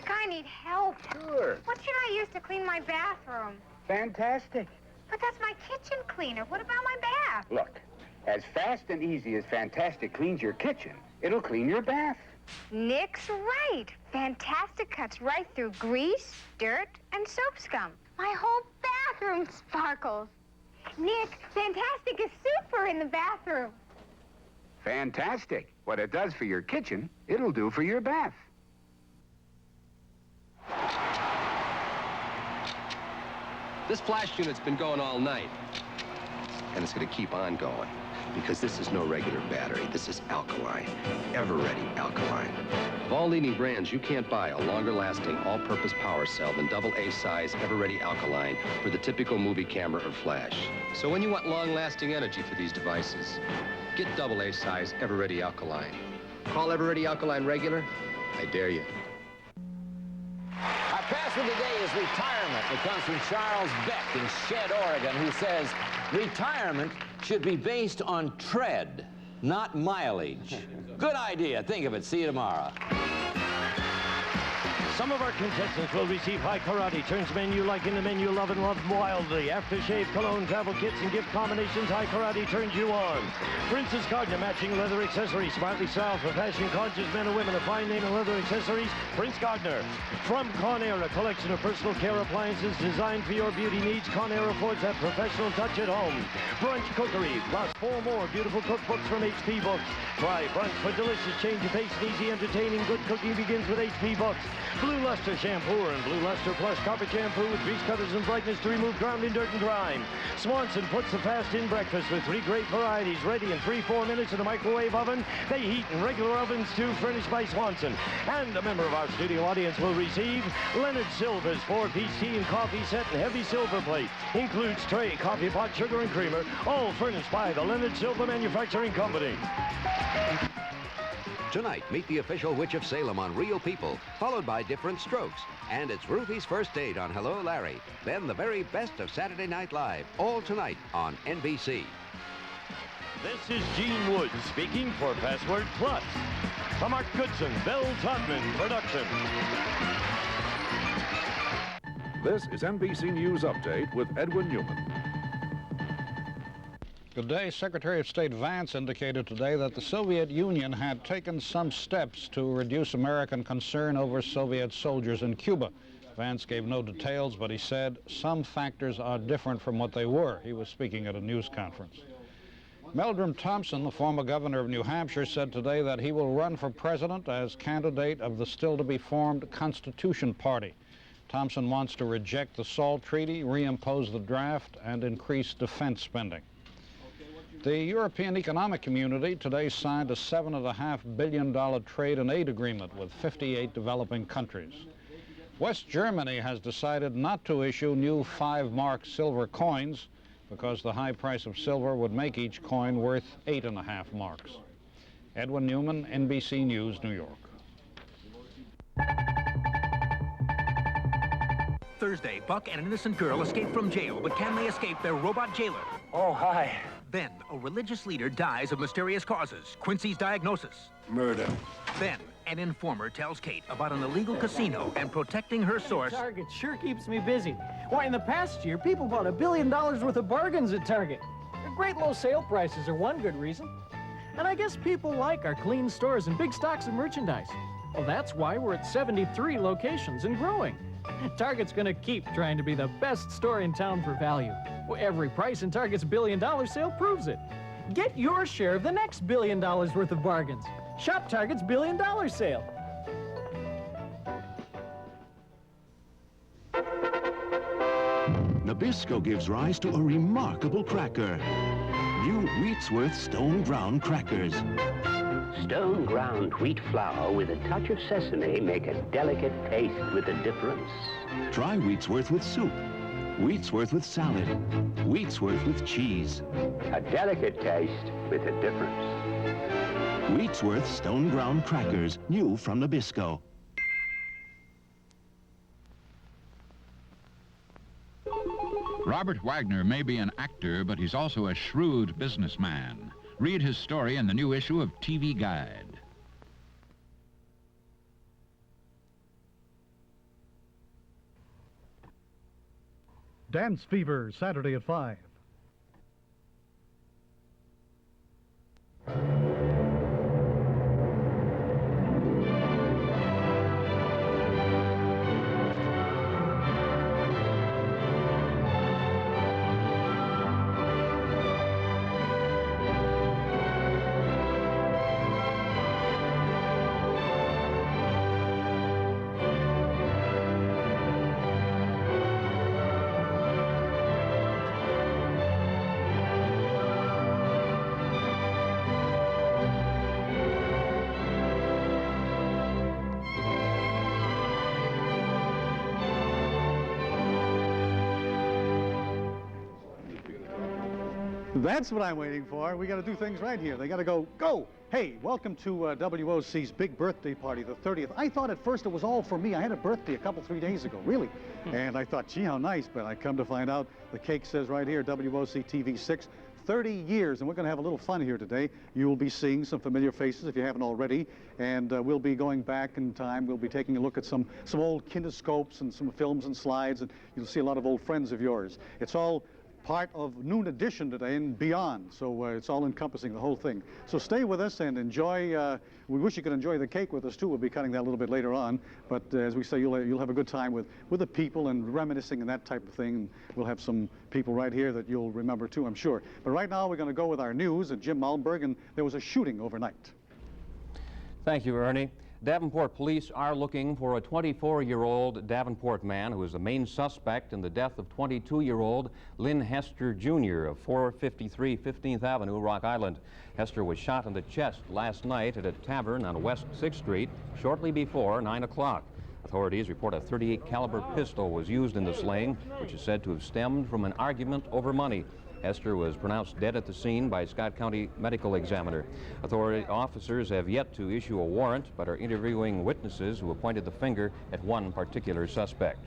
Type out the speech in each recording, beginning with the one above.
Nick, I need help. Sure. What should I use to clean my bathroom? Fantastic. But that's my kitchen cleaner. What about my bath? Look, as fast and easy as Fantastic cleans your kitchen, it'll clean your bath. Nick's right. Fantastic cuts right through grease, dirt, and soap scum. My whole bathroom sparkles. Nick, Fantastic is super in the bathroom. Fantastic. What it does for your kitchen, it'll do for your bath. This flash unit's been going all night. And it's going to keep on going. Because this is no regular battery. This is alkaline. Ever-ready alkaline. Of all leading brands, you can't buy a longer-lasting, all-purpose power cell than AA size Ever-ready alkaline for the typical movie camera or flash. So when you want long-lasting energy for these devices, get AA size Ever-ready alkaline. Call Ever-ready alkaline regular. I dare you. Our password today is retirement. It comes from Charles Beck in Shed, Oregon, who says, retirement should be based on tread, not mileage. Good idea. Think of it. See you tomorrow. Some of our contestants will receive high karate turns men you like in the men you love and love wildly. Aftershave, cologne, travel kits, and gift combinations, high karate turns you on. Princess Gardner matching leather accessories, smartly styled for fashion-conscious men and women. A fine name in leather accessories, Prince Gardner. From Conair, a collection of personal care appliances designed for your beauty needs. Conair affords that professional touch at home. Brunch Cookery, plus 4 more beautiful cookbooks from HP Books. Try Brunch for delicious change of pace and easy entertaining. Good cooking begins with HP Books. Blue Luster Shampoo and Blue Luster Plus Carpet Shampoo with grease cutters and brightness to remove grounding dirt and grime. Swanson puts the fast-in breakfast with 3 great varieties ready in 3-4 minutes in a microwave oven. They heat in regular ovens too, furnished by Swanson. And a member of our studio audience will receive Leonard Silver's 4-piece tea and coffee set and heavy silver plate. Includes tray, coffee pot, sugar, and creamer, all furnished by the Leonard Silver Manufacturing Company. Tonight, meet the official Witch of Salem on Real People, followed by Different Strokes. And it's Ruthie's first date on Hello, Larry. Then the very best of Saturday Night Live, all tonight on NBC. This is Gene Woods speaking for Password Plus. A Mark Goodson, Bell Todman production. This is NBC News Update with Edwin Newman. Good day. Secretary of State Vance indicated today that the Soviet Union had taken some steps to reduce American concern over Soviet soldiers in Cuba. Vance gave no details, but he said some factors are different from what they were. He was speaking at a news conference. Meldrum Thompson, the former governor of New Hampshire, said today that he will run for president as candidate of the still-to-be-formed Constitution Party. Thompson wants to reject the SALT Treaty, reimpose the draft, and increase defense spending. The European Economic Community today signed a $7.5 billion trade and aid agreement with 58 developing countries. West Germany has decided not to issue new 5-mark silver coins because the high price of silver would make each coin worth 8.5 marks. Edwin Newman, NBC News, New York. Thursday, Buck and an innocent girl escape from jail, but can they escape their robot jailer? Oh, hi. Then, a religious leader dies of mysterious causes. Quincy's diagnosis. Murder. Then, an informer tells Kate about an illegal casino and protecting her source. Target sure keeps me busy. Why, in the past year, people bought $1 billion worth of bargains at Target. The great low sale prices are one good reason. And I guess people like our clean stores and big stocks of merchandise. Well, that's why we're at 73 locations and growing. Target's gonna keep trying to be the best store in town for value. Well, every price in Target's $1 billion sale proves it. Get your share of the next $1 billion worth of bargains. Shop Target's $1 billion sale. Nabisco gives rise to a remarkable cracker. New Wheatsworth Stone Ground Crackers. Stone ground wheat flour with a touch of sesame make a delicate taste with a difference. Try Wheatsworth with soup, Wheatsworth with salad, Wheatsworth with cheese. A delicate taste with a difference. Wheatsworth Stone Ground Crackers, new from Nabisco. Robert Wagner may be an actor, but he's also a shrewd businessman. Read his story in the new issue of TV Guide. Dance Fever, Saturday at 5. That's what I'm waiting for. We got to do things right here. They got to go. Hey, welcome to WOC's big birthday party, the 30th. I thought at first it was all for me. I had a birthday a couple, 3 days ago, really. And I thought, gee, how nice. But I come to find out the cake says right here, WOC-TV 6, 30 years. And we're going to have a little fun here today. You will be seeing some familiar faces if you haven't already. And we'll be going back in time. We'll be taking a look at some old kinescopes and some films and slides. And you'll see a lot of old friends of yours. It's all part of Noon Edition today and beyond, so it's all encompassing, the whole thing. So stay with us and enjoy. We wish you could enjoy the cake with us too. We'll be cutting that a little bit later on, but as we say, you'll have a good time with the people and reminiscing and that type of thing. And we'll have some people right here that you'll remember too, I'm sure. But right now we're going to go with our news and Jim Malmberg, and there was a shooting overnight. Thank you, Ernie. Davenport police are looking for a 24-year-old Davenport man who is the main suspect in the death of 22-year-old Lynn Hester Jr. of 453 15th Avenue, Rock Island. Hester was shot in the chest last night at a tavern on West 6th Street shortly before 9 o'clock. Authorities report a .38 caliber pistol was used in the slaying, which is said to have stemmed from an argument over money. Hester was pronounced dead at the scene by Scott County Medical Examiner. Authority officers have yet to issue a warrant, but are interviewing witnesses who have pointed the finger at one particular suspect.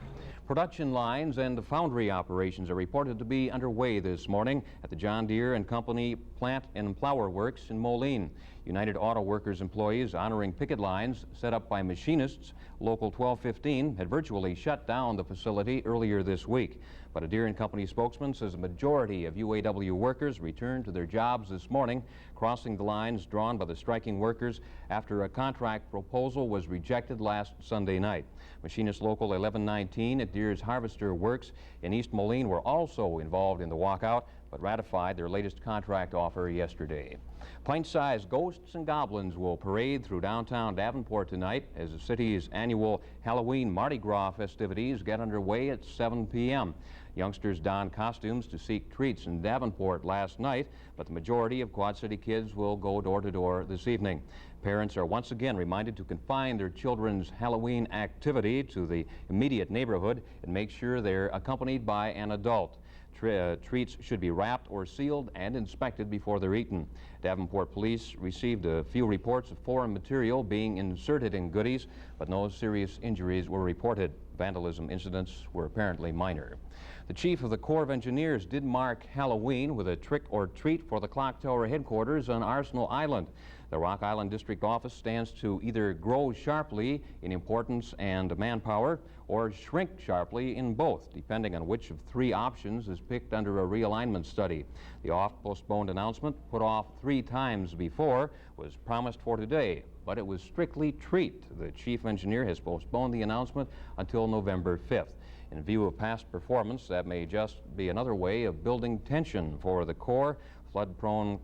Production lines and foundry operations are reported to be underway this morning at the John Deere and Company Plant and Flour Works in Moline. United Auto Workers employees honoring picket lines set up by machinists, Local 1215, had virtually shut down the facility earlier this week. But a Deere and Company spokesman says a majority of UAW workers returned to their jobs this morning, crossing the lines drawn by the striking workers after a contract proposal was rejected last Sunday night. Machinists Local 1119 at Deere's Harvester Works in East Moline were also involved in the walkout, but ratified their latest contract offer yesterday. Pint-sized ghosts and goblins will parade through downtown Davenport tonight as the city's annual Halloween Mardi Gras festivities get underway at 7 p.m. Youngsters donned costumes to seek treats in Davenport last night, but the majority of Quad City kids will go door to door this evening. Parents are once again reminded to confine their children's Halloween activity to the immediate neighborhood and make sure they're accompanied by an adult. Treats should be wrapped or sealed and inspected before they're eaten. Davenport police received a few reports of foreign material being inserted in goodies, but no serious injuries were reported. Vandalism incidents were apparently minor. The chief of the Corps of Engineers did mark Halloween with a trick-or-treat for the clock tower headquarters on Arsenal Island. The Rock Island District Office stands to either grow sharply in importance and manpower or shrink sharply in both, depending on which of three options is picked under a realignment study. The oft-postponed announcement, put off 3 times before, was promised for today, but it was strictly treat. The chief engineer has postponed the announcement until November 5th. In view of past performance, that may just be another way of building tension for the Corps, flood-prone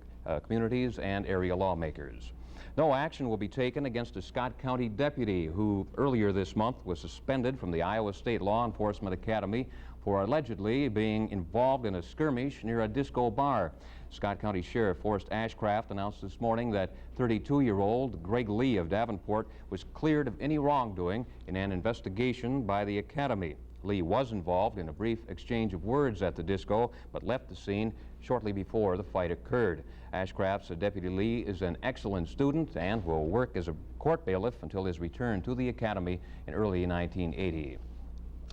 communities, and area lawmakers. No action will be taken against a Scott County deputy who earlier this month was suspended from the Iowa State Law Enforcement Academy for allegedly being involved in a skirmish near a disco bar. Scott County Sheriff Forrest Ashcraft announced this morning that 32-year-old Greg Lee of Davenport was cleared of any wrongdoing in an investigation by the Academy. Lee was involved in a brief exchange of words at the disco, but left the scene shortly before the fight occurred. Ashcraft said Deputy Lee is an excellent student and will work as a court bailiff until his return to the Academy in early 1980.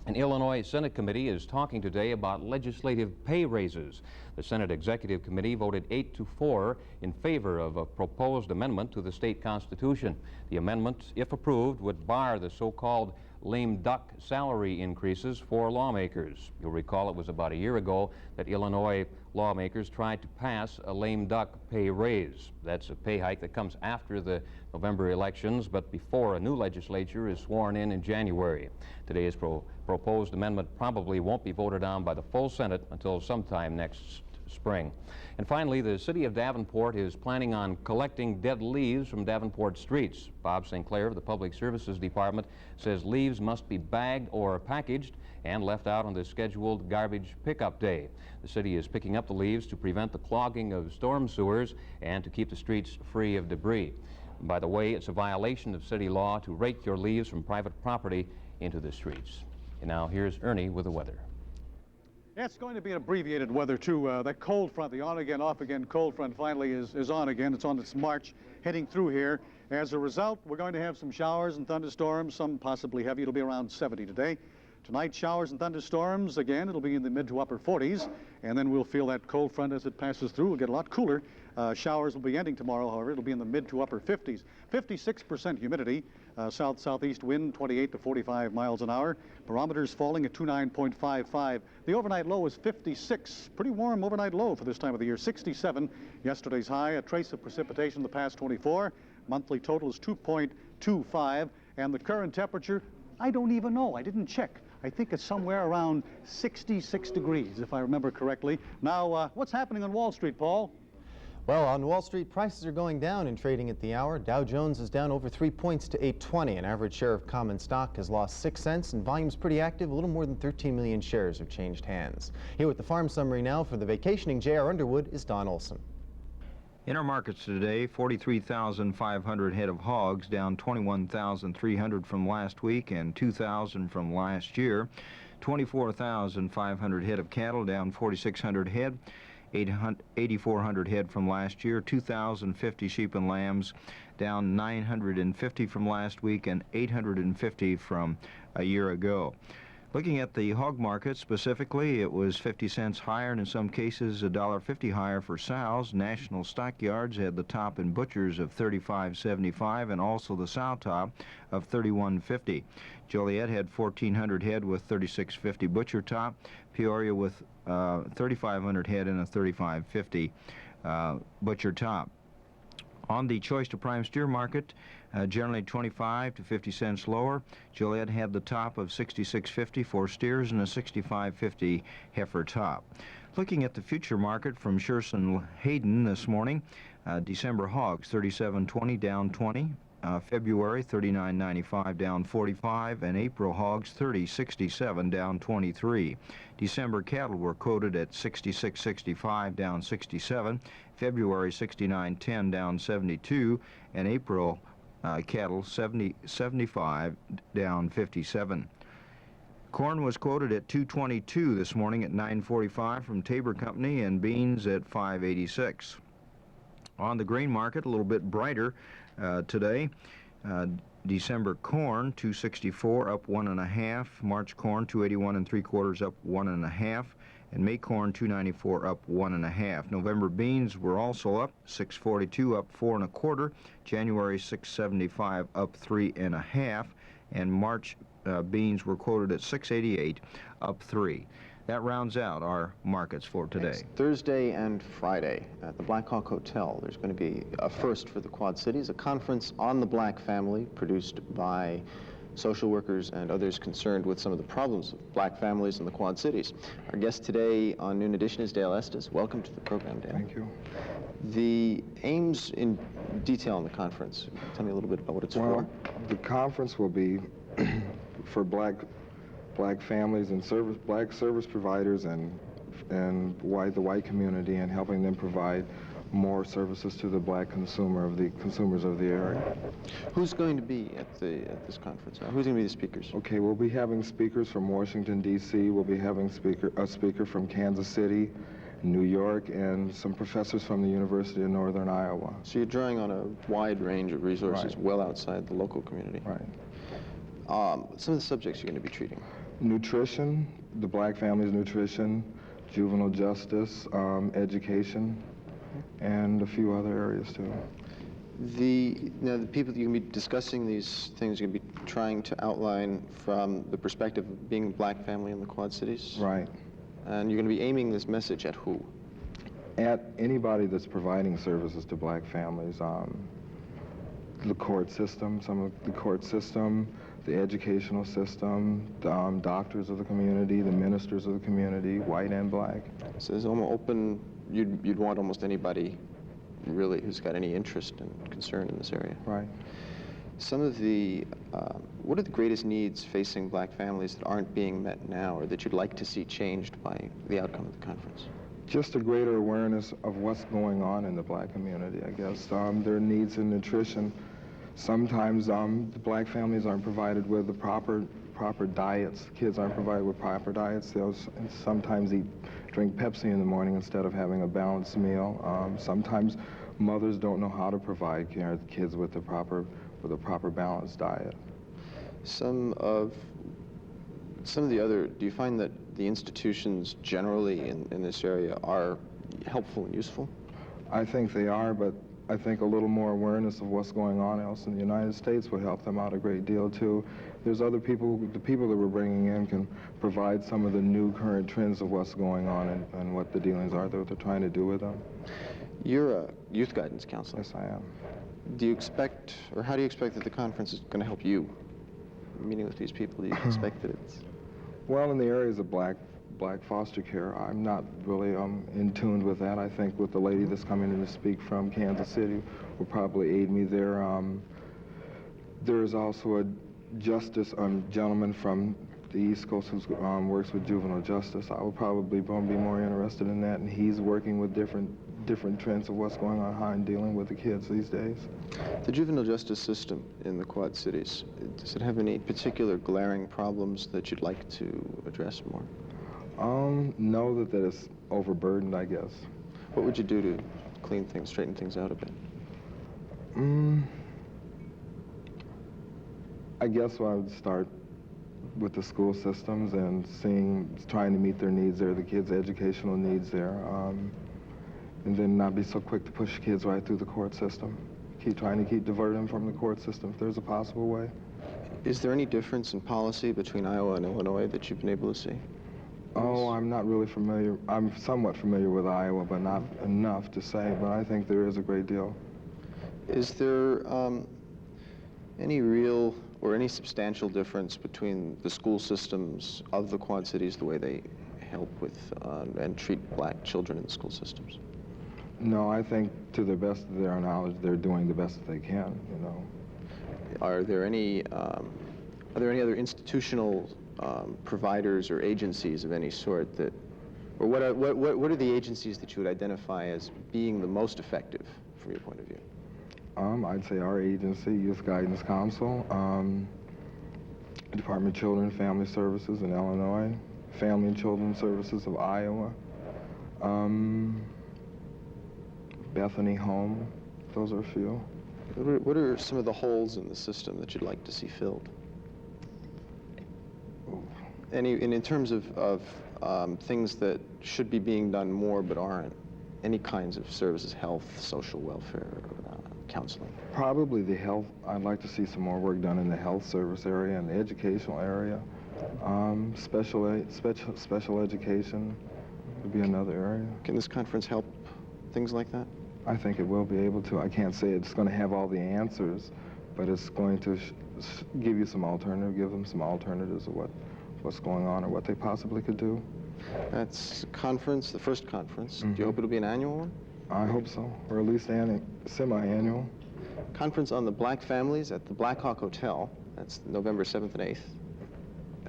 An Illinois Senate committee is talking today about legislative pay raises. The Senate Executive Committee voted 8-4 in favor of a proposed amendment to the state constitution. The amendment, if approved, would bar the so-called lame duck salary increases for lawmakers. You'll recall it was about a year ago that Illinois lawmakers tried to pass a lame duck pay raise. That's a pay hike that comes after the November elections, but before a new legislature is sworn in January. Today's proposed amendment probably won't be voted on by the full Senate until sometime next spring. And finally, the city of Davenport is planning on collecting dead leaves from Davenport streets. Bob St. Clair of the Public Services Department says leaves must be bagged or packaged and left out on the scheduled garbage pickup day. The city is picking up the leaves to prevent the clogging of storm sewers and to keep the streets free of debris. By the way, it's a violation of city law to rake your leaves from private property into the streets. And now here's Ernie with the weather. Yeah, it's going to be an abbreviated weather, too. That cold front, the on-again, off-again cold front finally is on again. It's on its march heading through here. As a result, we're going to have some showers and thunderstorms, some possibly heavy. It'll be around 70 today. Tonight, showers and thunderstorms. Again, it'll be in the mid to upper 40s. And then we'll feel that cold front as it passes through. We'll get a lot cooler. Showers will be ending tomorrow, however. It'll be in the mid to upper 50s. 56% humidity. South-southeast wind, 28 to 45 miles an hour. Barometers falling at 29.55. The overnight low is 56. Pretty warm overnight low for this time of the year. 67, yesterday's high. A trace of precipitation the past 24. Monthly total is 2.25. And the current temperature, I don't even know. I didn't check. I think it's somewhere around 66 degrees, if I remember correctly. Now, what's happening on Wall Street, Paul? Well, on Wall Street, prices are going down in trading at the hour. Dow Jones is down over 3 points to 820. An average share of common stock has lost 6 cents, and volume's pretty active. A little more than 13 million shares have changed hands. Here with the farm summary now for the vacationing J.R. Underwood is Don Olson. In our markets today, 43,500 head of hogs, down 21,300 from last week and 2,000 from last year. 24,500 head of cattle, down 4,600 head. 8,400 head from last year, 2,050 sheep and lambs, down 950 from last week and 850 from a year ago. Looking at the hog market specifically, it was 50 cents higher and in some cases $1.50 higher for sows. National stockyards had the top in butchers of $35.75 and also the sow top of $31.50. Joliet had 1,400 head with $36.50 butcher top. Peoria with 3,500 head and a $35.50 butcher top. On the choice to prime steer market, generally 25 to 50 cents lower. Joliet had the top of $66.50 for steers and a $65.50 heifer top. Looking at the future market from Sherson Hayden this morning, December hogs 37.20 down 20. February 39.95 down 45, and April hogs 30.67 down 23. December cattle were quoted at 66.65 down 67. February 69.10 down 72, and April cattle 70.75 down 57. Corn was quoted at 222 this morning at 9.45 from Tabor Company, and beans at 5.86. On the grain market, a little bit brighter today. December corn 264 up 1.5. March corn 281 3/4 up 1.5, and May corn 294 up 1.5. November beans were also up 642 up 4 1/4. January 675 up 3.5, and March beans were quoted at 688 up 3. That rounds out our markets for today. Next Thursday and Friday at the Black Hawk Hotel, there's going to be a first for the Quad Cities, a conference on the black family produced by social workers and others concerned with some of the problems of black families in the Quad Cities. Our guest today on Noon Edition is Dale Estes. Welcome to the program, Dale. Thank you. The aims in detail in the conference, tell me a little bit about what it's for. The conference will be for black families and black service providers and the white community, and helping them provide more services to the black consumers of the area. Who's going to be at this conference? Who's going to be the speakers? Okay, we'll be having speakers from Washington, D.C. We'll be having a speaker from Kansas City, New York, and some professors from the University of Northern Iowa. So you're drawing on a wide range of resources, right, well outside the local community. Right. Some of the subjects you're going to be treating. Nutrition, the black family's nutrition, juvenile justice, education, and a few other areas too. Now, the people that you're going to be discussing these things, you're going to be trying to outline from the perspective of being a black family in the Quad Cities? Right. And you're going to be aiming this message at who? At anybody that's providing services to black families. The court system, the educational system, the doctors of the community, the ministers of the community, white and black. So there's almost open, you'd want almost anybody really who's got any interest and concern in this area. Right. Some of the, what are the greatest needs facing black families that aren't being met now or that you'd like to see changed by the outcome of the conference? Just a greater awareness of what's going on in the black community, I guess. Their needs in nutrition. Sometimes the black families aren't provided with the proper diets. Kids aren't provided with proper diets. They'll sometimes drink Pepsi in the morning instead of having a balanced meal. Sometimes mothers don't know how to provide care to kids with a proper balanced diet. Some of the other, do you find that the institutions generally in this area are helpful and useful? I think they are, but I think a little more awareness of what's going on else in the United States would help them out a great deal too. There's other people, the people that we're bringing in can provide some of the new current trends of what's going on and what the dealings are that they're trying to do with them. You're a youth guidance counselor. Yes, I am. Do you expect, or how do you expect that the conference is going to help you? Meeting with these people, do you expect that it's... Well, in the areas of black foster care, I'm not really in tune with that. I think with the lady that's coming in to speak from Kansas City will probably aid me there. There's also a gentleman from the East Coast who works with juvenile justice. I will probably be more interested in that, and he's working with different trends of what's going on, how I'm dealing with the kids these days. The juvenile justice system in the Quad Cities, does it have any particular glaring problems that you'd like to address more? No, that is overburdened, I guess. What would you do to clean things, straighten things out a bit? I guess I would start with the school systems and trying to meet their needs there, the kids' educational needs there, and then not be so quick to push kids right through the court system. Trying to divert them from the court system if there's a possible way. Is there any difference in policy between Iowa and Illinois that you've been able to see? Oh, I'm not really familiar. I'm somewhat familiar with Iowa, but not enough to say, but I think there is a great deal. Is there any real or any substantial difference between the school systems of the Quad Cities, the way they help with and treat black children in the school systems? No, I think to the best of their knowledge, they're doing the best that they can, you know. Are there any other institutional providers or agencies of any sort that, or what are the agencies that you would identify as being the most effective from your point of view? I'd say our agency, Youth Guidance Council, Department of Children and Family Services in Illinois, Family and Children Services of Iowa, Bethany Home. Those are a few. What are some of the holes in the system that you'd like to see filled? In terms of things that should be being done more but aren't, any kinds of services, health, social welfare, counseling? Probably the health. I'd like to see some more work done in the health service area and the educational area. Special education would be another area. Can this conference help things like that? I think it will be able to. I can't say it's going to have all the answers, but it's going to give you some give them some alternatives of what's going on or what they possibly could do. That's conference, the first conference. Do you hope it'll be an annual one? I hope so, or at least semi-annual. Conference on the black families at the Black Hawk Hotel. That's November 7th and 8th.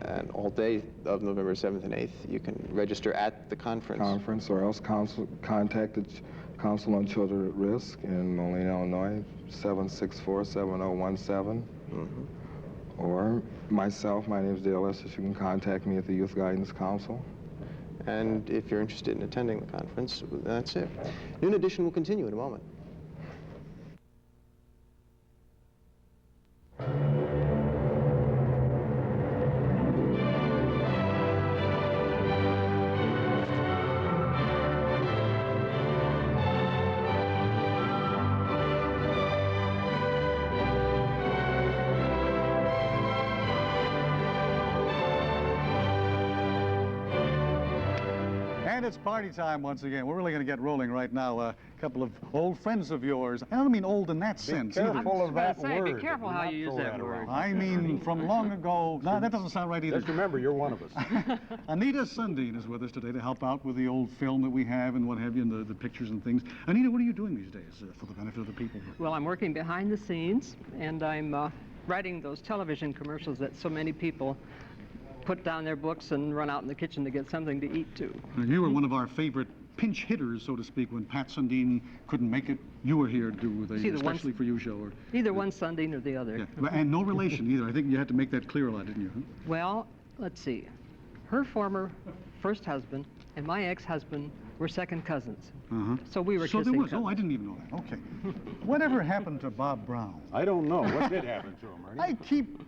And all day of November 7th and 8th, you can register at the conference. Or else contact the Council on Children at Risk in Moline, Illinois, 764-7017. Or myself, my name is Dale Estes. You can contact me at the Youth Guidance Council. And if you're interested in attending the conference, that's it. Noon edition will continue in a moment. And it's party time once again. We're really going to get rolling right now. A couple of old friends of yours. I don't mean old in that sense. Be careful of that word. Be careful how you use that word. I mean from long ago. No, that doesn't sound right either. Just remember, you're one of us. Anita Sundin is with us today to help out with the old film that we have and what have you, and the pictures and things. Anita, what are you doing these days for the benefit of the people? Well, I'm working behind the scenes, and I'm writing those television commercials that so many people put down their books and run out in the kitchen to get something to eat, too. You were one of our favorite pinch hitters, so to speak, when Pat Sundin couldn't make it. You were here to do the Especially For You show. Or, either one Sundin or the other. Yeah. And no relation either. I think you had to make that clear a lot, didn't you? Huh? Well, let's see. Her former first husband and my ex-husband were second cousins. So we were kissing there was. cousins. Oh, I didn't even know that. Okay. Whatever happened to Bob Brown? I don't know. What did happen to him, Ernie? I keep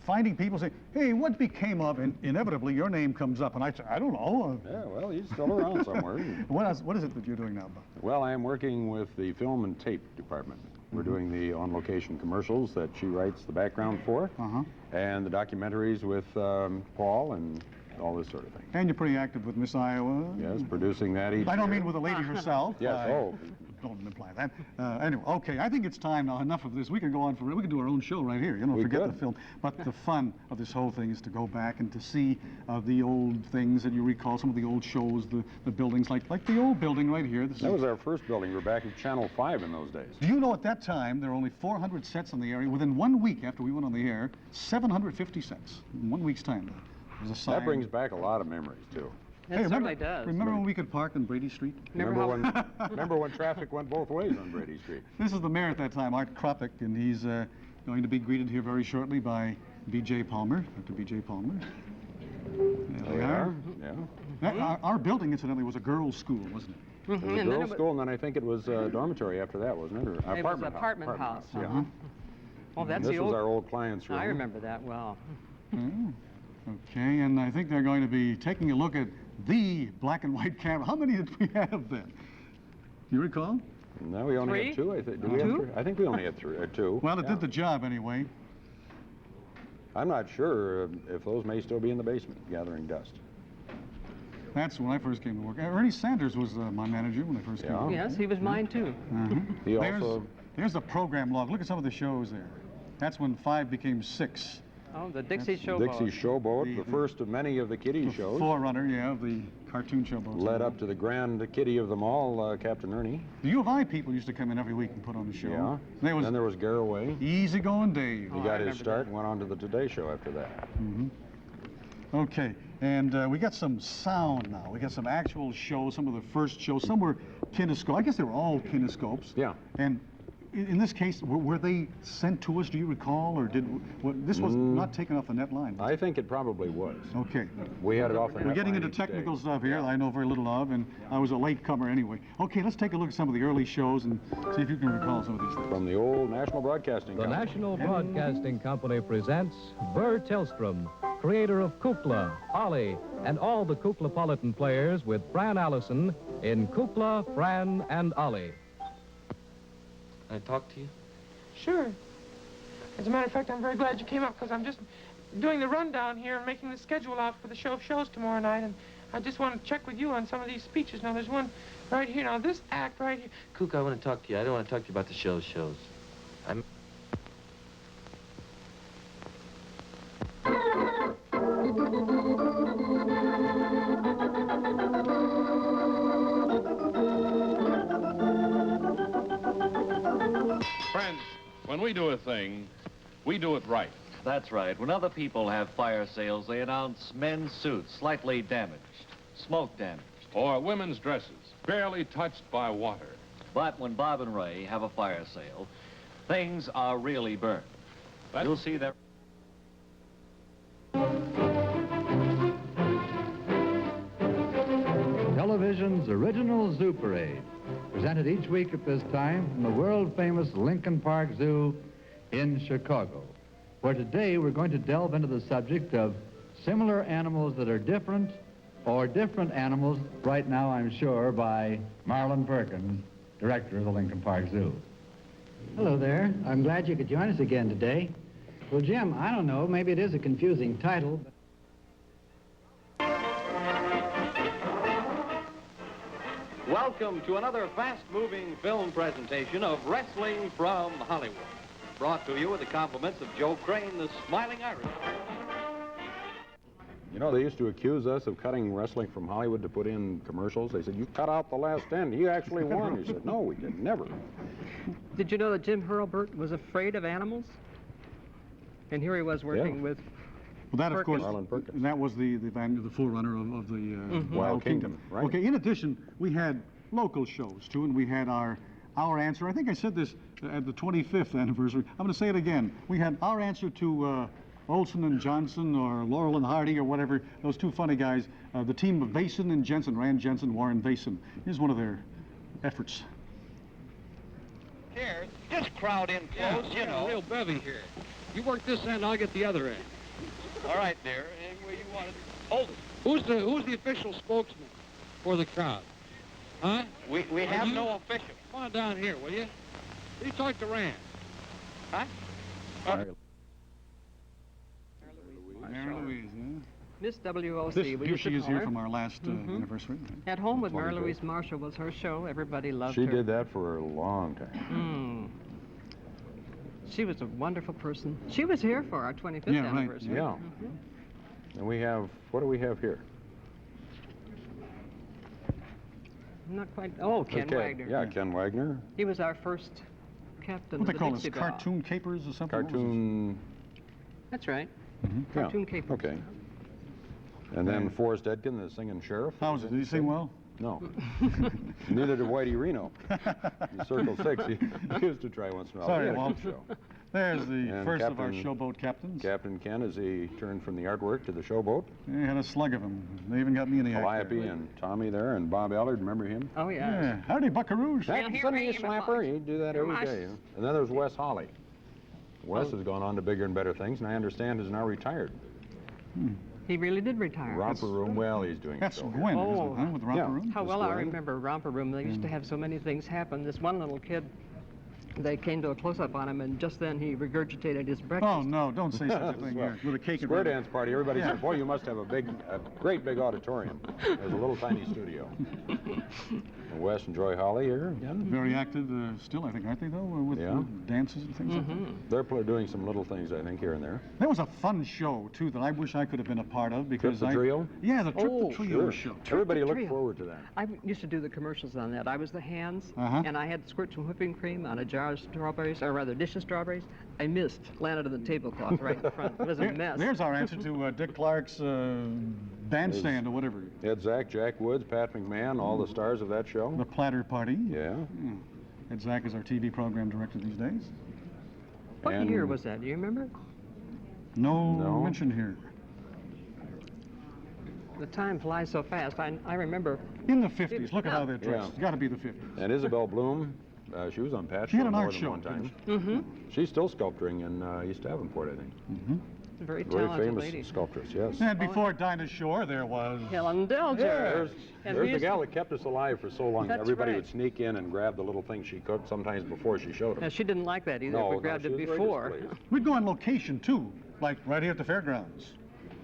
finding people saying, hey, what became of, and inevitably your name comes up, and I say, I don't know. Yeah, well, he's still around somewhere. What is it that you're doing now, Bob? Well, I am working with the film and tape department. We're doing the on-location commercials that she writes the background for, and the documentaries with Paul and all this sort of thing. And you're pretty active with Miss Iowa. Yes, producing that each I don't year. mean with the lady herself. Yes, Don't imply that. Anyway, okay, I think it's time now. Enough of this. We can go on forever. We can do our own show right here. You know, forget the film. But the fun of this whole thing is to go back and to see the old things that you recall, some of the old shows, the buildings, like the old building right here. That was our first building. We were back at Channel 5 in those days. Do you know at that time there were only 400 sets in the area? Within 1 week after we went on the air, 750 sets in 1 week's time. That brings back a lot of memories, too. It certainly does. Remember when we could park on Brady Street? Remember when traffic went both ways on Brady Street? This is the mayor at that time, Art Kropik, and he's going to be greeted here very shortly by B.J. Palmer, Dr. B.J. Palmer. There we are. Yeah. Our building, incidentally, was a girls' school, wasn't it? It was a girls' school, and then I think it was a dormitory after that, wasn't it? Or it was an apartment house. Yeah. Well, that's this was our old client's room. I remember that well. Okay, and I think they're going to be taking a look at the black and white camera. How many did we have then? You recall? No, we only had two, I think. Did we have three? I think we only had two. Well, it did the job anyway. I'm not sure if those may still be in the basement gathering dust. That's when I first came to work. Ernie Sanders was my manager when I first came to work. Yes, he was mine too. There's the program log. Look at some of the shows there. That's when 5 became 6. Oh, the Dixie Showboat. Dixie Showboat, the first of many of the kiddie shows. Forerunner, yeah, of the cartoon showboats. Led up to the grand kiddie of them all, Captain Ernie. The U of I people used to come in every week and put on the show. Yeah. Then there was Garraway. Easygoing Dave. He got his start and went on to the Today Show after that. Okay, and we got some sound now. We got some actual shows, some of the first shows. Some were kinescope. I guess they were all kinescopes. Yeah. And in this case, were they sent to us, do you recall, or this was not taken off the net line? I think it probably was. Okay. We had it off the net line. We're getting into technical stuff here that I know very little of, and I was a late comer anyway. Okay, let's take a look at some of the early shows and see if you can recall some of these things. From the old National Broadcasting Company. The National Broadcasting Company presents Burr Tillstrom, creator of Kukla, Ollie, and all the Kuklapolitan players with Fran Allison in Kukla, Fran, and Ollie. Can I talk to you? Sure. As a matter of fact, I'm very glad you came up because I'm just doing the rundown here and making the schedule out for the show of shows tomorrow night, and I just want to check with you on some of these speeches. Now, there's one right here. Now, this act right here... Kook, I want to talk to you. I don't want to talk to you about the shows. Friends, when we do a thing, we do it right. That's right. When other people have fire sales, they announce men's suits slightly damaged, smoke damaged. Or women's dresses, barely touched by water. But when Bob and Ray have a fire sale, things are really burned. You'll see that... Television's original Zoo Parade, presented each week at this time from the world-famous Lincoln Park Zoo in Chicago, where today we're going to delve into the subject of similar animals that are different, or different animals, right now, I'm sure, by Marlon Perkins, director of the Lincoln Park Zoo. Hello there. I'm glad you could join us again today. Well, Jim, I don't know, maybe it is a confusing title, but... Welcome to another fast-moving film presentation of Wrestling from Hollywood. Brought to you with the compliments of Joe Crane, the Smiling Irish. You know, they used to accuse us of cutting wrestling from Hollywood to put in commercials. They said, you cut out the last end. He actually won. He said, no, we did never. Did you know that Jim Hurlburt was afraid of animals? And here he was working with Well, that, of course, Perkins. that was the forerunner of the Wild Kingdom, right. Okay, in addition, we had local shows, too, and we had our answer. I think I said this at the 25th anniversary. I'm going to say it again. We had our answer to Olson and Johnson, or Laurel and Hardy, or whatever, those two funny guys, the team of Vason and Jensen, Rand Jensen, Warren Vason. Here's one of their efforts. Here, just crowd in close, you know. Real bevy here. You work this end, I'll get the other end. All right, dear. Any way you want it. Hold it. Who's the official spokesman for the crowd? Huh? We have no official. Come on down here, will you? You talk to Rand. Huh? Mary Louise, yeah. Miss WOC. Here she is here from our last anniversary. At Home with Mary Louise Marshall was her show. Everybody loved She her. did that for a long time. She was a wonderful person. She was here for our 25th anniversary. Yeah. And we have, what do we have here? Not quite. Oh, Ken Wagner. Yeah, Ken Wagner. He was our first captain What of they the call this, Dixie Belle. cartoon capers or something? Cartoon. That's right. Yeah. Cartoon capers. Okay. And then Forrest Edkin, the singing sheriff. How was it? Did he sing well? No. Neither did Whitey Reno. In Circle 6, he used to try once in a while. Sorry, He had a Walt. good show. There's the And first of our showboat captains. Captain Ken, as he turned from the artwork to the showboat. They had a slug of them. They even got me in the act. Calliope and Tommy there, and Bob Allard, remember him? Oh, Yeah. Howdy, Buckaroos. That's Sunday Slapper. He'd do that every day. And then there's Wes Holly. Wes has gone on to bigger and better things, and I understand is now retired. He really did retire. Romper Room, well, he's doing That's so. Gwen, isn't it, huh, with the Romper Room? How well I remember Romper Room. They used to have so many things happen. This one little kid, they came to a close-up on him, and just then he regurgitated his breakfast. Oh, no, don't say such a thing here. With a cake and Square dance party, everybody said, boy, you must have a great big auditorium. There's a little tiny studio. And Wes and Joy Holly here again. Very active still, I think, aren't they, though, with dances and things like that? They're doing some little things, I think, here and there. There was a fun show, too, that I wish I could have been a part of because Trip the Trio? Yeah, the Trip the Trio Sure. show. Everybody looked forward to that. I used to do the commercials on that. I was the hands, and I had to squirt some whipping cream on a jar of strawberries, or rather, dish of strawberries. I missed, landed on the tablecloth right in the front. It was a mess. There's our answer to Dick Clark's bandstand or whatever. Ed Zach, Jack Woods, Pat McMahon, all the stars of that show. The Platter Party. Yeah. Ed Zach is our TV program director these days. What year was that? Do you remember? No mention here. The time flies so fast. I remember. In the 50s. Look at how they're dressed. It's got to be the 50s. And Isabel Bloom, she was on Pat's She had show an more art than show, one time. didn't She's still sculpturing in East Davenport, I think. Very Very talented famous lady. sculptress, yes. And before Dinah Shore, there was Helen Delger. There's the gal that kept us alive for so long. That's Everybody right. would sneak in and grab the little things she cooked, sometimes before she showed them. Now, she didn't like that either. No, We no, grabbed she it was very before. displeased. We'd go on location, too, like right here at the fairgrounds.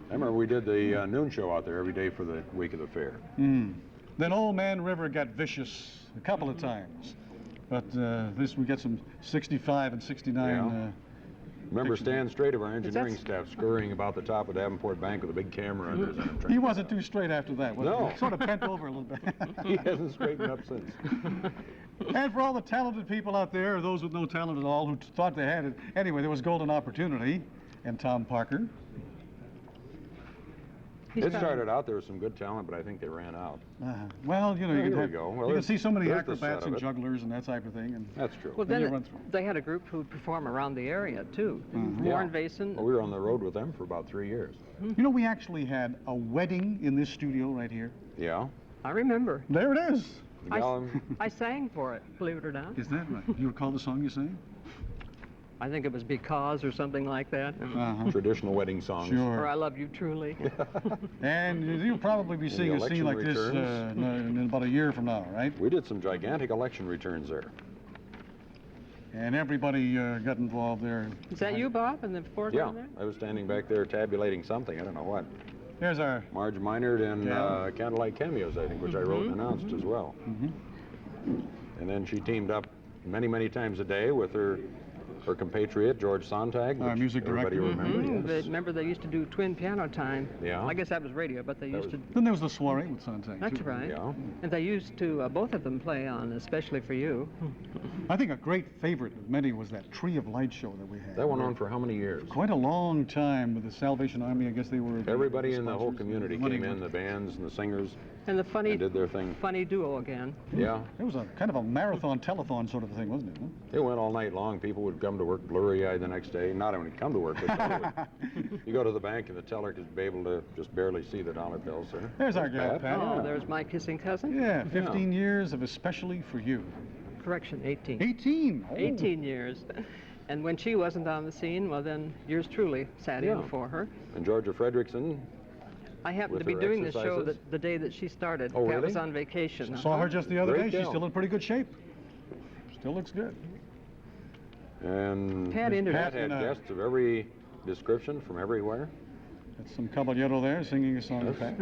I remember we did the noon show out there every day for the week of the fair. Then Old Man River got vicious a couple of times. But we got some 65 and 69. Remember Stan Strait of our engineering staff scurrying about the top of Davenport Bank with a big camera under his arm. He wasn't too straight after that, was No. he? Sort of bent over a little bit. He hasn't straightened up since. And for all the talented people out there, or those with no talent at all, who thought they had it, anyway, there was Golden Opportunity and Tom Parker. It started out, there was some good talent, but I think they ran out. Well, you know, Here you we can, go. Well, you can see so many there's the acrobats set of and it. jugglers and that type of thing. And That's true. Well, you then run through. they had a group who would perform around the area, too. Warren Vason. Well, we were on the road with them for about 3 years. You know, we actually had a wedding in this studio right here. Yeah. I remember. There it is. I sang for it, believe it or not. Is that right? You recall the song you sang? I think it was Because or something like that. Traditional wedding songs. Sure. Or I Love You Truly. And you'll probably be seeing a scene election like this in about a year from now, right? We did some gigantic election returns there. And everybody got involved there. Is that you, Bob, in the foreground Yeah, there? I was standing back there tabulating something. I don't know what. Here's our... Marge Minard and Candlelight Cameos, I think, which I wrote and announced as well. And then she teamed up many, many times a day with her compatriot, George Sontag, our music director. Yes. Remember they used to do twin piano time. Yeah. I guess that was radio, but they used to... Then there was the soiree with Sontag, That's too. right. Yeah. And they used to, both of them play on, especially for you. I think a great favorite of many was that Tree of Light show that we had. That went on for how many years? Quite a long time with the Salvation Army. I guess they were... Everybody in the whole community came in, the bands and the singers, and the funny, and did their thing. Funny duo again. Yeah. It was a kind of a marathon telethon sort of a thing, wasn't it? Huh? It went all night long. People would come to work blurry-eyed the next day. Not only come to work, but you go to the bank and the teller could be able to just barely see the dollar bills there. There's our gal, Pat. Oh, there's my kissing cousin. Yeah, 15 years of Especially for You. Correction, 18. 18? Oh. 18 years. And when she wasn't on the scene, well, then yours truly sat in for her. And Georgia Fredrickson. I happened to be doing the show the day that she started. Oh, Pat really? was on vacation. Saw her just the other day. Great She's gal. still in pretty good shape. Still looks good. And Pat had guests of every description from everywhere. That's some caballero there singing a song with Pat.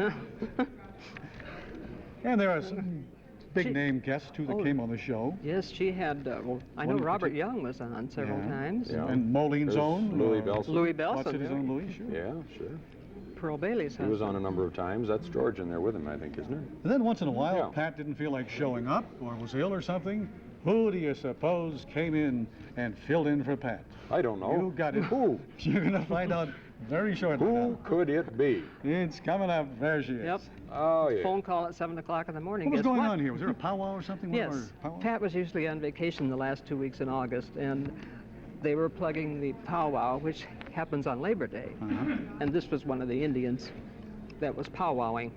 And there are some big-name guests, too, that came on the show. Yes, she had, well, I know Robert Young was on several times. Yeah. And Moline's own. Louis Belson. Louis Belson. Quad City's own Louis, sure. Yeah, sure. Pearl Bailey's husband. He was on a number of times. That's George in there with him, I think, isn't it? And then once in a while, Pat didn't feel like showing up or was ill or something. Who do you suppose came in and filled in for Pat? I don't know. You got it. Who? You're going to find out very shortly. Who could it be? It's coming up. There she is. Yep. Oh, yeah. Phone call at 7 o'clock in the morning. What was Guess going on here? Was there a powwow or something? Yes. Pat was usually on vacation the last 2 weeks in August, and they were plugging the powwow, which happens on Labor Day. And this was one of the Indians that was powwowing.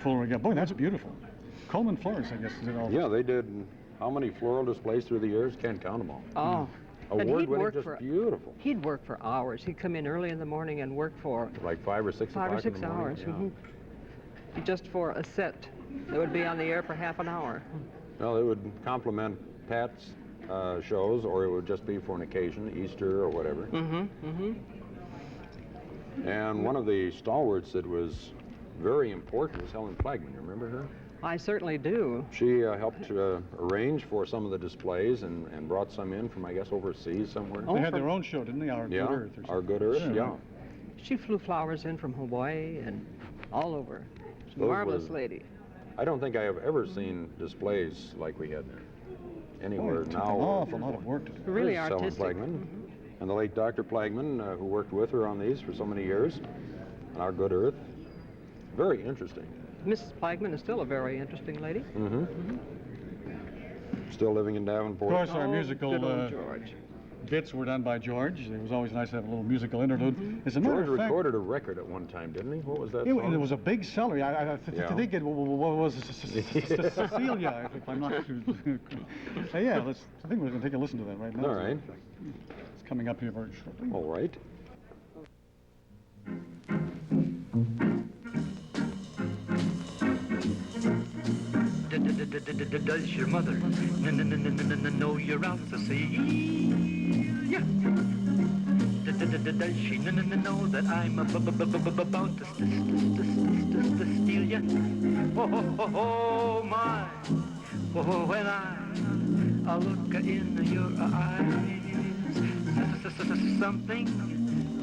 Full regalia. Boy, that's beautiful. Coleman Flores, I guess, is it all? Yeah, they did how many floral displays through the years? Can't count them all. Oh. And he'd Award-winning, work just beautiful. He'd work for hours. He'd come in early in the morning and work for... Like 5 or 6 o'clock 5 or 6 in the morning. hours. Just for a set that would be on the air for half an hour. Well, it would complement Pat's shows, or it would just be for an occasion, Easter or whatever. And one of the stalwarts that was very important was Helen Flagman. You remember her? I certainly do. She helped arrange for some of the displays and brought some in from, I guess, overseas somewhere. They had their own show, didn't they? Our Good Earth or something. Our Good Earth, yeah. She flew flowers in from Hawaii and all over. She's a marvelous lady. I don't think I have ever seen displays like we had anywhere it took now. an awful lot of work to do. Really Helen artistic. Flagman, and the late Dr. Plagman, who worked with her on these for so many years, on Our Good Earth. Very interesting. Mrs. Plagman is still a very interesting lady. Still living in Davenport. Of course, our musical good old George. bits were done by George. It was always nice to have a little musical interlude. As a matter George of fact, recorded a record at one time, didn't he? What was that it song? was a big seller. I think it was Cecilia, if I'm not too... yeah, I think we're going to take a listen to that right now. All right. It's coming up here very shortly. All right. Does your mother know you're out to sea? Yeah. Does she know that I'm about to steal ya? Oh my! When I look in your eyes, something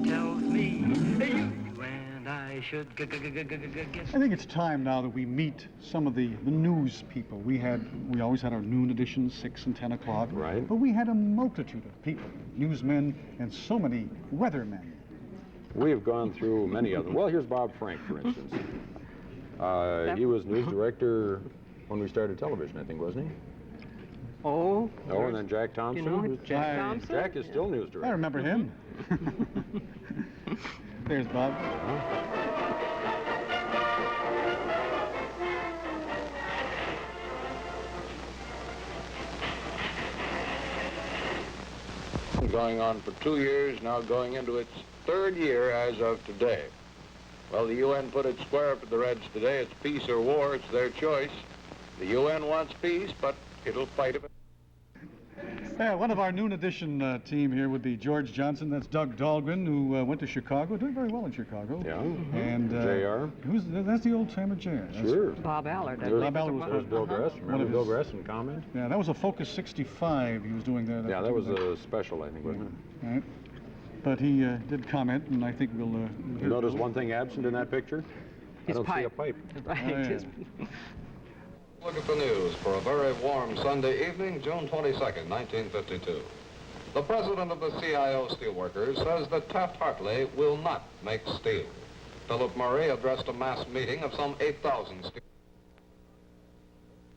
tells me you and I should get. I think it's time now that we meet some of the news people. We always had our noon editions, 6 and 10 o'clock. Right. But we had a multitude of people, newsmen and so many weathermen. We have gone through many of them. Well, here's Bob Frank, for instance. He was news director when we started television, I think, wasn't he? Oh. Oh, and then Jack Thompson. You know Jack Thompson? Jack is still news director. I remember him. There's Bob. Going on for 2 years, now going into its 3rd year as of today. Well, the UN put it square up to the Reds today. It's peace or war. It's their choice. The UN wants peace, but it'll fight it. Yeah, one of our noon edition team here would be George Johnson. That's Doug Dahlgren, who went to Chicago, doing very well in Chicago. Yeah. And JR. That's the old timer JR. Sure. Bob Allard. Bob Allard was There's Bill Gress. Remember Bill Gress in comment? Yeah, that was a Focus 65 he was doing there. Yeah, that was a special, I think, wasn't it? Right. But he did comment, and I think we'll... You notice one thing absent in that picture? His I don't see a pipe. Right. Look at the news for a very warm Sunday evening, June 22nd, 1952. The president of the CIO Steelworkers says that Taft-Hartley will not make steel. Philip Murray addressed a mass meeting of some 8,000 steel.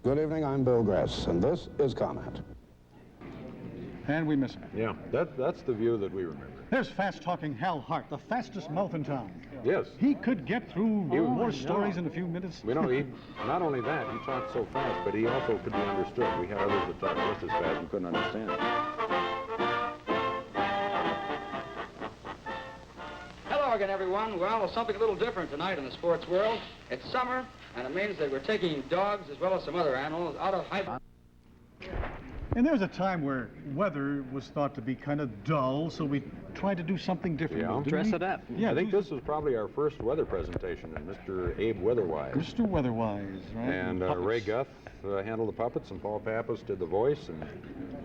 Good evening, I'm Bill Gress, and this is Comment. And we miss him. Yeah, that's the view that we remember. There's fast-talking Hal Hart, the fastest mouth in town. Yes. He could get through more stories in a few minutes. We know he, not only that, he talked so fast, but he also could be understood. We had others that talked just as fast and couldn't understand it. Hello again, everyone. Well, something a little different tonight in the sports world. It's summer, and it means that we're taking dogs as well as some other animals out of hibernation. And there was a time where weather was thought to be kind of dull, so we tried to do something different. Yeah. Dress it up. Yeah, I think this was probably our first weather presentation, and Mr. Abe Weatherwise. Mr. Weatherwise, right? And Ray Guth handled the puppets, and Paul Pappas did the voice, and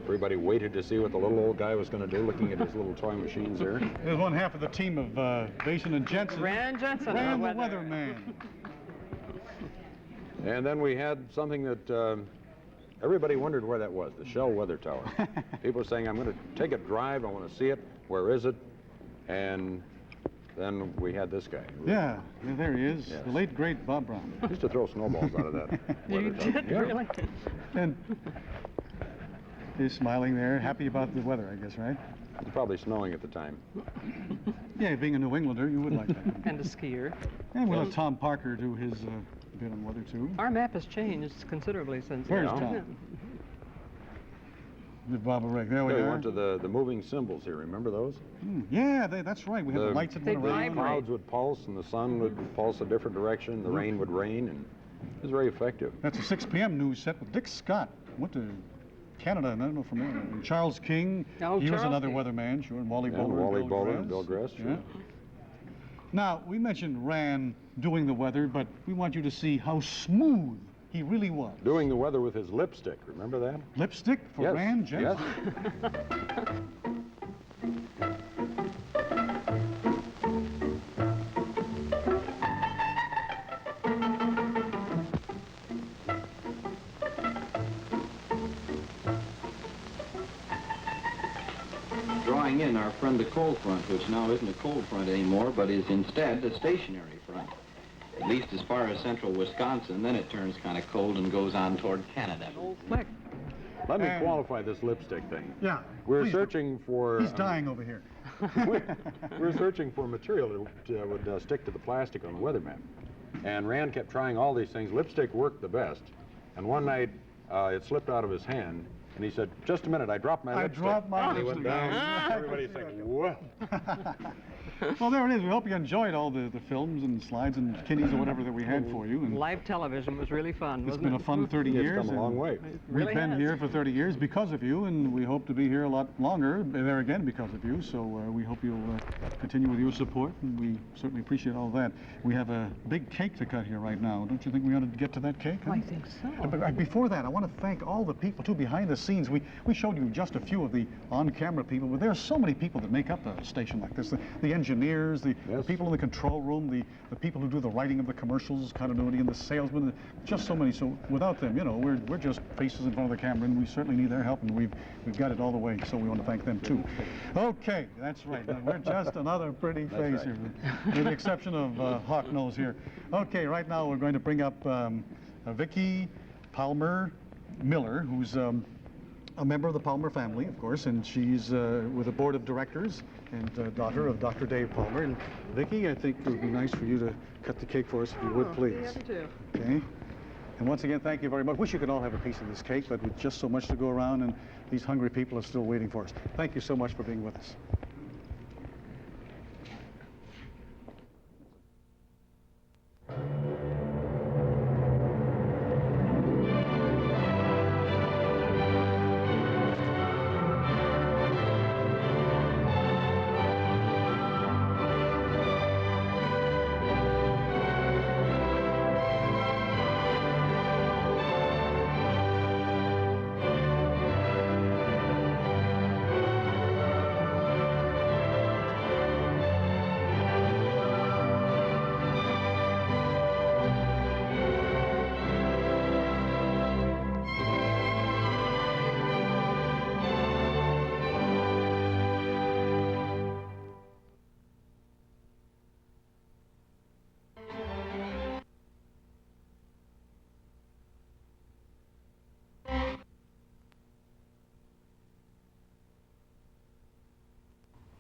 everybody waited to see what the little old guy was going to do, looking at his little toy machines there. There's one half of the team of Basin and Jensen. Ran Jensen. Ran the weatherman. And then we had something that everybody wondered where that was, the Shell Weather Tower. People were saying, I'm going to take a drive, I want to see it, where is it? And then we had this guy. Yeah, there he is, yes. The late, great Bob Brown. He used to throw snowballs out of that You did, yeah. really? And he's smiling there, happy about the weather, I guess, right? It was probably snowing at the time. Yeah, being a New Englander, you would like that. And a skier. And we'll let Tom Parker do his bit on weather, too. Our map has changed considerably since Where's then. Tom? With Bob O'Reilly. There we We are. went to the moving symbols here, remember those? Yeah, that's right. We have the lights that went around. The clouds would pulse, and the sun would pulse a different direction, the rain would rain, and it was very effective. That's a 6 p.m. news set with Dick Scott. Went to Canada, and I don't know from there. And Charles King, he was another weatherman, sure, and Wally Bowler. Wally Bowler and Bill Gress, sure. Yeah. Now, we mentioned Ran doing the weather, but we want you to see how smooth he really was. Doing the weather with his lipstick, remember that? Lipstick for yes. Ran Jensen? Yes. Drawing in our friend the cold front, which now isn't a cold front anymore, but is instead a stationary front. At least as far as central Wisconsin, then it turns kind of cold and goes on toward Canada. Let me qualify this lipstick thing. Yeah. We're searching for... He's dying over here. we're searching for material that would stick to the plastic on the weather map. And Rand kept trying all these things. Lipstick worked the best. And one night, it slipped out of his hand, and he said, just a minute, I dropped my lipstick. I dropped my and lipstick. He went down. Everybody's thinking, what? Well, there it is. We hope you enjoyed all the films and slides and kiddies or whatever that we had for you. And live television was really fun, wasn't it? It's been a fun 30 years. It's come a long way. We've been here for 30 years because of you, and we hope to be here a lot longer there again because of you. So we hope you'll continue with your support, and we certainly appreciate all that. We have a big cake to cut here right now. Don't you think we ought to get to that cake? Huh? I think so. But before that, I want to thank all the people, too, behind the scenes. We showed you just a few of the on-camera people, but there are so many people that make up a station like this. The engineers, the people in the control room, the people who do the writing of the commercials, continuity, and the salesmen, just so many. So without them, you know, we're just faces in front of the camera, and we certainly need their help, and we've got it all the way, so we want to thank them, too. Okay, that's right. Now, we're just another pretty face here, with the exception of Hawk Nose here. Okay, right now we're going to bring up Vicki Palmer Miller, who's a member of the Palmer family, of course, and she's with the board of directors and daughter of Dr. Dave Palmer. And Vicki, I think it would be nice for you to cut the cake for us, if you would, please. Happy to. Okay. And once again, thank you very much. Wish you could all have a piece of this cake, but with just so much to go around, and these hungry people are still waiting for us. Thank you so much for being with us.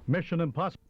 Mission Impossible.